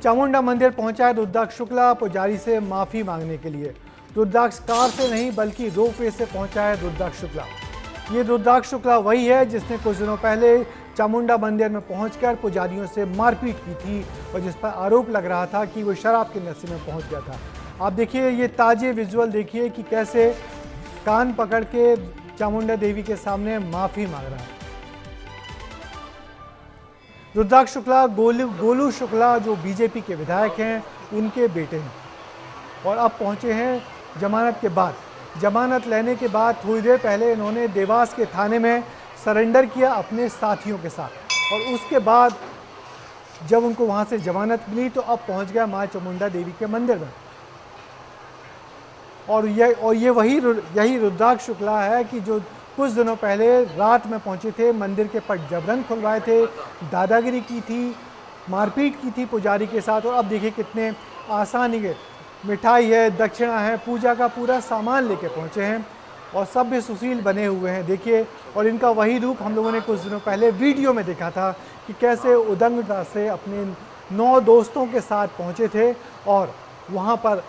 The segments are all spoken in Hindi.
चामुंडा मंदिर पहुंचा है रुद्राक्ष शुक्ला पुजारी से माफी मांगने के लिए। रुद्राक्ष कार से नहीं बल्कि रोपवे से पहुंचा है रुद्राक्ष शुक्ला। ये रुद्राक्ष शुक्ला वही है जिसने कुछ दिनों पहले चामुंडा मंदिर में पहुंचकर पुजारियों से मारपीट की थी और जिस पर आरोप लग रहा था कि वो शराब के नशे में पहुंच गया था। आप देखिए ये ताजे विजुअल देखिए कि कैसे कान पकड़ के चामुंडा देवी के सामने माफी मांग रहा है। रुद्राक्ष शुक्ला गोलू शुक्ला जो बीजेपी के विधायक हैं उनके बेटे हैं और अब पहुंचे हैं जमानत के बाद। जमानत लेने के बाद थोड़ी देर पहले इन्होंने देवास के थाने में सरेंडर किया अपने साथियों के साथ और उसके बाद जब उनको वहां से जमानत मिली तो अब पहुंच गया मां चामुंडा देवी के मंदिर में। और यही रुद्राक्ष शुक्ला है कि जो कुछ दिनों पहले रात में पहुंचे थे, मंदिर के पट जबरन खुलवाए थे, दादागिरी की थी, मारपीट की थी पुजारी के साथ। और अब देखिए कितने आसानी के मिठाई है, दक्षिणा है, पूजा का पूरा सामान लेके पहुंचे हैं और सभ्य सुशील बने हुए हैं देखिए। और इनका वही रूप हम लोगों ने कुछ दिनों पहले वीडियो में देखा था कि कैसे उदंगता से अपने 9 दोस्तों के साथ पहुंचे थे और वहां पर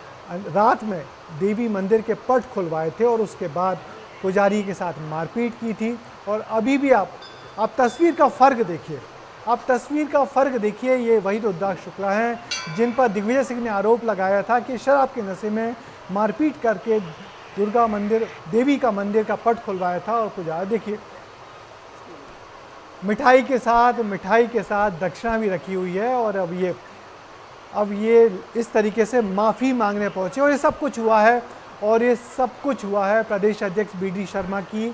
रात में देवी मंदिर के पट खुलवाए थे और उसके बाद पुजारी के साथ मारपीट की थी। और अभी भी आप तस्वीर का फ़र्क देखिए, आप तस्वीर का फ़र्क देखिए। ये वही रुद्राक्ष शुक्ला हैं जिन पर दिग्विजय सिंह ने आरोप लगाया था कि शराब के नशे में मारपीट करके दुर्गा मंदिर देवी का मंदिर का पट खुलवाया था। और पुजारी देखिए मिठाई के साथ दक्षिणा भी रखी हुई है और अब ये इस तरीके से माफ़ी मांगने पहुंचे। और ये सब कुछ हुआ है प्रदेश अध्यक्ष BD शर्मा की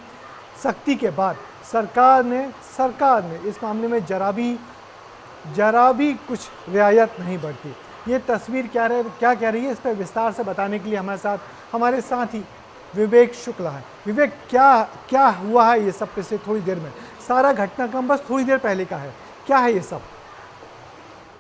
सख्ती के बाद। सरकार ने इस मामले में जरा भी कुछ रियायत नहीं बरती। ये तस्वीर क्या कह रही है, इस पर विस्तार से बताने के लिए हमारे साथ हमारे साथी विवेक शुक्ला है। विवेक, क्या हुआ है ये सब पिछले थोड़ी देर में? सारा घटनाक्रम बस थोड़ी देर पहले का है, क्या है ये सब?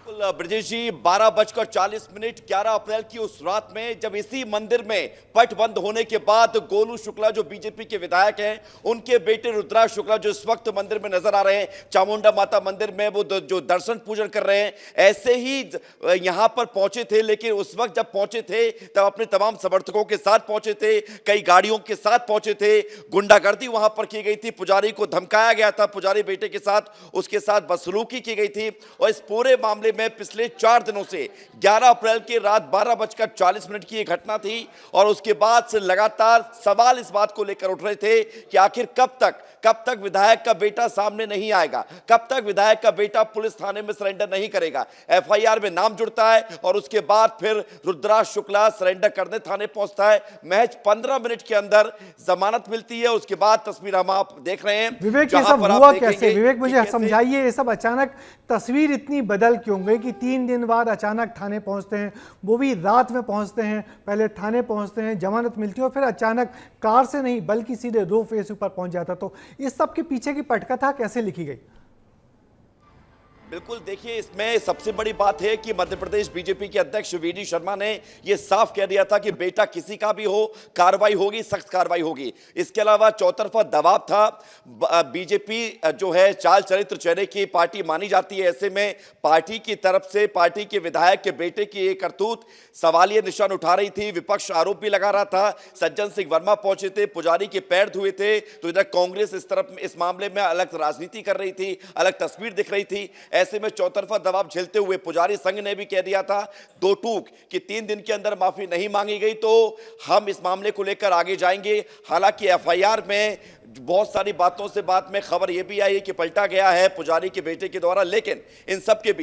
ब्रजेश जी, 12:40 11 अप्रैल की उस रात में जब इसी मंदिर में पट बंद होने के बाद गोलू शुक्ला जो बीजेपी के विधायक हैं, उनके बेटे रुद्राक्ष शुक्ला जो इस वक्त मंदिर में नजर आ रहे हैं, चामुंडा माता मंदिर में वो जो दर्शन पूजन कर रहे हैं, ऐसे ही यहां पर पहुंचे थे। लेकिन उस वक्त जब पहुंचे थे तब अपने तमाम समर्थकों के साथ पहुंचे थे, कई गाड़ियों के साथ पहुंचे थे, गुंडागर्दी वहां पर की गई थी, पुजारी को धमकाया गया था, पुजारी बेटे के साथ उसके साथ बदसलूकी की गई थी। और इस पूरे मामले में पिछले 4 दिनों से 11 अप्रैल की रात 12:40 की यह घटना थी और उसके बाद से लगातार सवाल इस बात को लेकर उठ रहे थे कि आखिर कब तक विधायक का बेटा सामने नहीं आएगा, कब तक विधायक का बेटा पुलिस थाने में सरेंडर नहीं करेगा। FIR में नाम जुड़ता है और उसके बाद फिर रुद्राक्ष शुक्ला सरेंडर करने थाने पहुंचता है। महज 15 मिनट के अंदर जमानत मिलती है। उसके बाद तस्वीर हम आप देख रहे हैं। विवेक, ये सब हुआ कैसे? विवेक, मुझे समझाइए, ये सब अचानक तस्वीर इतनी बदल क्यों गई कि 3 दिन बाद अचानक थाने पहुंचते हैं, वो भी रात में पहुंचते हैं, पहले थाने पहुंचते हैं, जमानत मिलती है और फिर अचानक कार से नहीं बल्कि सीधे रोपवे पर पहुंच जाता। तो इस सब के पीछे की पटकथा कैसे लिखी गई? बिल्कुल, देखिए इसमें सबसे बड़ी बात है कि मध्य प्रदेश बीजेपी के अध्यक्ष VD शर्मा ने यह साफ कह दिया था कि बेटा किसी का भी हो, कार्रवाई होगी, सख्त कार्रवाई होगी। इसके अलावा चौतरफा दबाव था। बीजेपी जो है चाल चरित्र चेहरे की पार्टी मानी जाती है, ऐसे में पार्टी की तरफ से पार्टी के विधायक के बेटे की एक करतूत सवालिया निशान उठा रही थी। विपक्ष आरोप भी लगा रहा था। सज्जन सिंह वर्मा पहुंचे थे, पुजारी के पैर धुए थे, तो इधर कांग्रेस इस तरफ इस मामले में अलग राजनीति कर रही थी, अलग तस्वीर दिख रही थी। ऐसे में चौतरफा दबाव झेलते हुए पुजारी संघ ने भी कह दिया था 2 टूक कि 3 दिन के अंदर माफी नहीं मांगी गई तो हम इस मामले को लेकर आगे जाएंगे। हालांकि FIR में बहुत सारी बातों से बात में खबर यह भी आई कि पलटा गया है पुजारी के बेटे के द्वारा। लेकिन इन सब के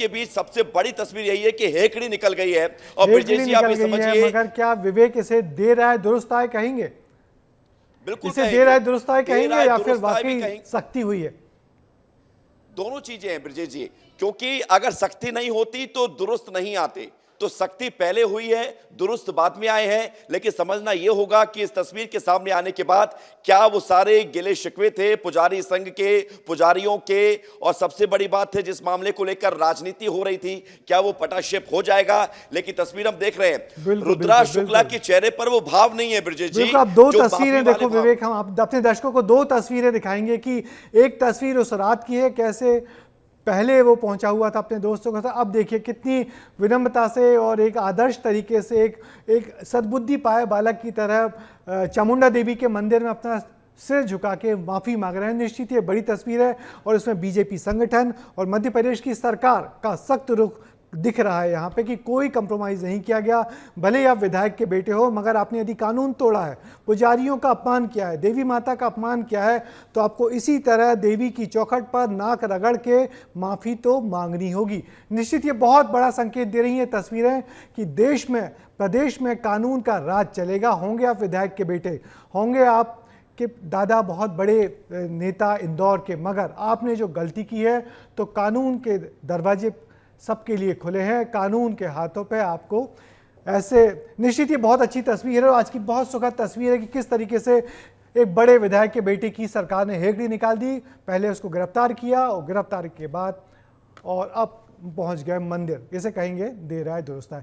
बीच सबसे बड़ी तस्वीर यही है कि हेकड़ी निकल गई है। और ब्रजेश जी, आप समझिए, मगर क्या विवेक इसे देर आए दुरुस्त आए कहेंगे? बिल्कुल, इसे देर आए दुरुस्त आए कहेंगे या फिर वाकई सख्ती हुई है? दोनों चीजें हैं ब्रजेश जी, क्योंकि अगर सख्ती नहीं होती तो दुरुस्त नहीं आते। तो सख्ती पहले हुई है, दुरुस्त बाद में आए हैं। लेकिन समझना यह होगा कि इस तस्वीर के सामने आने के बाद क्या वो सारे गिले शिकवे थे पुजारी संघ के, पुजारियों के, और सबसे बड़ी बात है जिस मामले को लेकर राजनीति हो रही थी, क्या वो पटाक्षेप हो जाएगा? लेकिन तस्वीर हम देख रहे हैं, रुद्राक्ष शुक्ला के चेहरे पर वो भाव नहीं है ब्रजेश जी। आप 2 तस्वीरें देखो विवेक, हम अपने दर्शकों को 2 तस्वीरें दिखाएंगे कि एक तस्वीर उस रात की है, कैसे पहले वो पहुंचा हुआ था अपने दोस्तों के साथ, अब देखिए कितनी विनम्रता से और एक आदर्श तरीके से एक सद्बुद्धि पाए बालक की तरह चामुंडा देवी के मंदिर में अपना सिर झुका के माफ़ी मांग रहे हैं। निश्चित ये बड़ी तस्वीर है और इसमें बीजेपी संगठन और मध्य प्रदेश की सरकार का सख्त रुख दिख रहा है यहाँ पे कि कोई कंप्रोमाइज़ नहीं किया गया। भले ही आप विधायक के बेटे हो, मगर आपने यदि कानून तोड़ा है, पुजारियों का अपमान किया है, देवी माता का अपमान किया है, तो आपको इसी तरह देवी की चौखट पर नाक रगड़ के माफ़ी तो मांगनी होगी। निश्चित ये बहुत बड़ा संकेत दे रही हैं तस्वीरें कि देश में, प्रदेश में कानून का राज चलेगा। होंगे आप विधायक के बेटे, होंगे आप कि दादा बहुत बड़े नेता इंदौर के, मगर आपने जो गलती की है तो कानून के दरवाजे सबके लिए खुले हैं, कानून के हाथों पे आपको ऐसे। निश्चित ये बहुत अच्छी तस्वीर है और आज की बहुत सुखद तस्वीर है कि किस तरीके से एक बड़े विधायक के बेटे की सरकार ने हेकड़ी निकाल दी। पहले उसको गिरफ्तार किया और गिरफ्तारी के बाद और अब पहुंच गए मंदिर, इसे कहेंगे देर आए दुरुस्त आए।